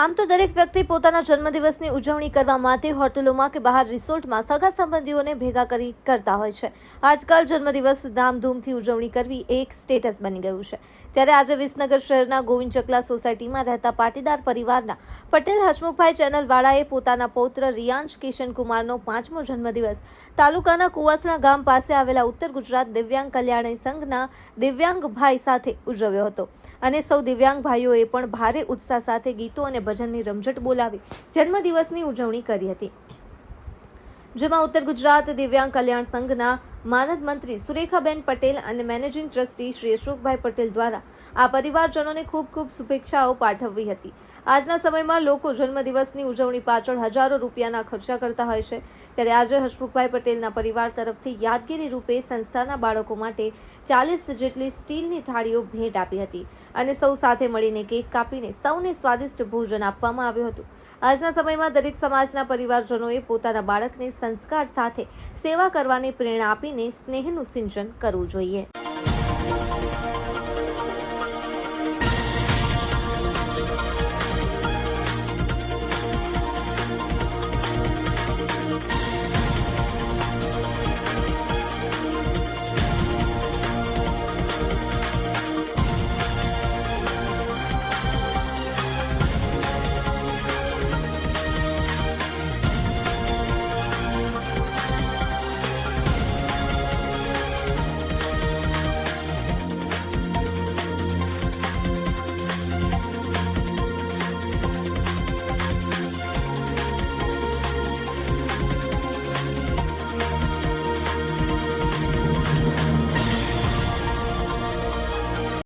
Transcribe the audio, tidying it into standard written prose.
આમ તો દરેક વ્યક્તિ પોતાના જન્મદિવસની ઉજવણી કરવા માટે હોટલોમાં કે બહાર રિસોર્ટમાં સગા સંબંધીઓને ભેગા કરી કરતા હોય છે. આજકાલ જન્મદિવસ ધામધૂમથી ઉજવણી કરવી એક સ્ટેટસ બની ગયું છે. ત્યારે આજે વિસનગર શહેરના ગોવિંદ ચકલા સોસાયટીમાં રહેતા પાટીદાર પરિવારના પટેલ હસમુખભાઈ ચેનલવાળાએ પોતાના પૌત્ર રિયાંશ કિશનકુમારનો 5મો જન્મદિવસ તાલુકાના કુવાસણા ગામ પાસે આવેલા ઉત્તર ગુજરાત દિવ્યાંગ કલ્યાણ સંઘના દિવ્યાંગ ભાઈ સાથે ઉજવ્યો હતો અને સૌ દિવ્યાંગ ભાઈઓએ પણ ભારે ઉત્સાહ સાથે ગીતો અને ભજનની રમઝટ બોલાવી જન્મદિવસની ઉજવણી કરી હતી, જેમાં ઉત્તર ગુજરાત દિવ્યાંગ કલ્યાણ સંઘના માનદ મંત્રી સુરેખાબેન પટેલ અને મેનેજિંગ ટ્રસ્ટી શ્રી અશોકભાઈ પટેલ દ્વારા આ પરિવારજનોને ખૂબ ખૂબ શુભેચ્છાઓ પાઠવી હતી. આજના સમયમાં લોકો જન્મદિવસની ઉજવણી પાછળ હજારો રૂપિયાના ખર્ચા કરતા હોય છે, ત્યારે આજે હસમુખભાઈ પટેલના પરિવાર તરફથી યાદગીરી રૂપે સંસ્થાના બાળકો માટે 40 જેટલી સ્ટીલની થાળીઓ ભેટ આપી હતી અને સૌ સાથે મળીને કેક કાપીને સૌને સ્વાદિષ્ટ ભોજન આપવામાં આવ્યું હતું. આજના સમયમાં દરેક સમાજના પરિવારજનોએ પોતાના બાળકને સંસ્કાર સાથે સેવા કરવાની પ્રેરણા આપીને સ્નેહનું સિંચન કરવું જોઈએ.